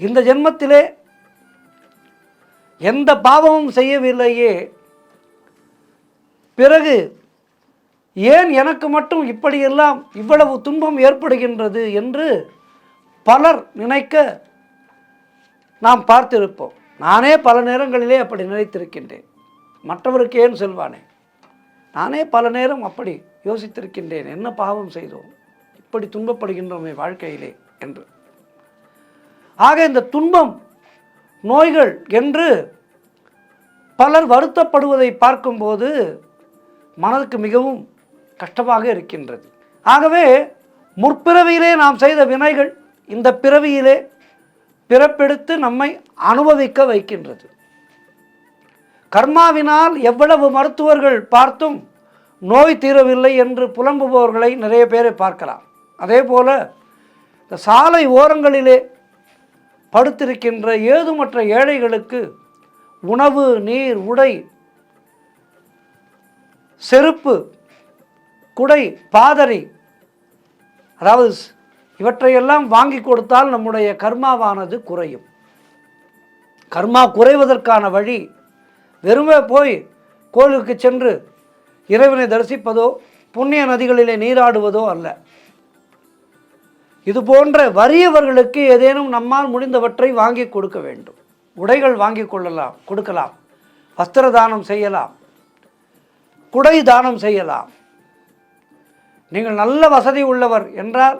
இந்த ஜென்மத்திலே எந்த பாவமும் செய்யவில்லையே, பிறகு ஏன் எனக்கு மட்டும் இப்படியெல்லாம் இவ்வளவு துன்பம் ஏற்படுகின்றது என்று பலர் நினைக்க நாம் பார்த்திருப்போம். நானே பல நேரங்களிலே அப்படி நினைத்திருக்கின்றேன். மற்றவருக்கு ஏன் செல்வானே, நானே பல நேரம் அப்படி யோசித்திருக்கின்றேன். என்ன பாவம் செய்தோம், இப்படி துன்பப்படுகின்றோமே வாழ்க்கையிலே என்று. ஆக இந்த துன்பம், நோய்கள் என்று பலர் வருத்தப்படுவதை பார்க்கும்போது மனதுக்கு மிகவும் கஷ்டமாக இருக்கின்றது. ஆகவே முற்பிறவியிலே நாம் செய்த வினைகள் இந்த பிறவியிலே பிறப்பெடுத்து நம்மை அனுபவிக்க வைக்கின்றது. கர்மாவினால் எவ்வளவு மருத்துவர்கள் பார்த்தும் நோய் தீரவில்லை என்று புலம்புபவர்களை நிறைய பேரை பார்க்கலாம். அதே போல இந்த சாலை ஓரங்களிலே படுத்திருக்கின்ற ஏதுமற்ற ஏழைகளுக்கு உணவு, நீர், உடை, செருப்பு, குடை, பாதரி, அதாவது இவற்றையெல்லாம் வாங்கி கொடுத்தால் நம்முடைய கர்மாவானது குறையும். கர்மா குறைவதற்கான வழி வெறுமே போய் கோயிலுக்கு சென்று இறைவனை தரிசிப்பதோ புண்ணிய நதிகளிலே நீராடுவதோ அல்ல. இது போன்ற வறியவர்களுக்கு ஏதேனும் நம்மால் முடிந்தவற்றை வாங்கி கொடுக்க வேண்டும். உடைகள் வாங்கி கொள்ளலாம், கொடுக்கலாம், வஸ்திர தானம் செய்யலாம், குடை தானம் செய்யலாம். நீங்கள் நல்ல வசதி உள்ளவர் என்றால்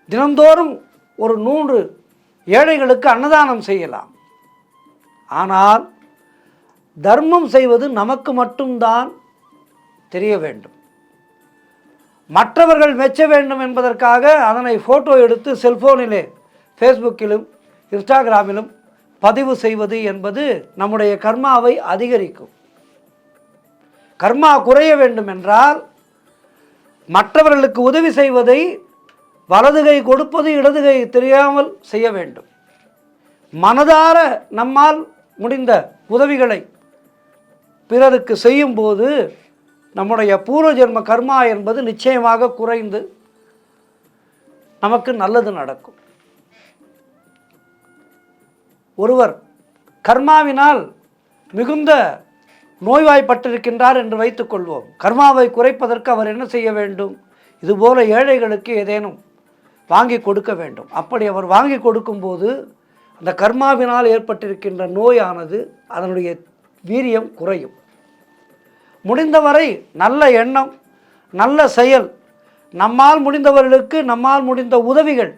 தினந்தோறும் ஒரு 100 ஏழைகளுக்கு அன்னதானம் செய்யலாம். ஆனால் தர்மம் செய்வது நமக்கு மட்டும்தான் தெரிய வேண்டும். மற்றவர்கள் மெச்ச வேண்டும் என்பதற்காக அதனை ஃபோட்டோ எடுத்து செல்போனிலே, ஃபேஸ்புக்கிலும் இன்ஸ்டாகிராமிலும் பதிவு செய்வது என்பது நம்முடைய கர்மாவை அதிகரிக்கும். கர்மா குறைய வேண்டும் என்றால் மற்றவர்களுக்கு உதவி செய்வதை வலதுகை கொடுப்பது இடதுகை தெரியாமல் செய்ய வேண்டும். மனதார நம்மால் முடிந்த உதவிகளை பிறருக்கு செய்யும்போது நம்முடைய பூர்வ ஜென்ம கர்மா என்பது நிச்சயமாக குறைந்து நமக்கு நல்லது நடக்கும். ஒருவர் கர்மாவினால் மிகுந்த நோய்வாய்ப்பட்டிருக்கின்றார் என்று வைத்துக்கொள்வோம். கர்மாவை குறைப்பதற்கு அவர் என்ன செய்ய வேண்டும்? இதுபோல ஏழைகளுக்கு ஏதேனும் வாங்கி கொடுக்க வேண்டும். அப்படி அவர் வாங்கி கொடுக்கும்போது அந்த கர்மாவினால் ஏற்பட்டிருக்கின்ற நோயானது அதனுடைய வீரியம் குறையும். முடிந்தவரை நல்ல எண்ணம், நல்ல செயல், நம்மால் முடிந்தவர்களுக்கு நம்மால் முடிந்த உதவிகள்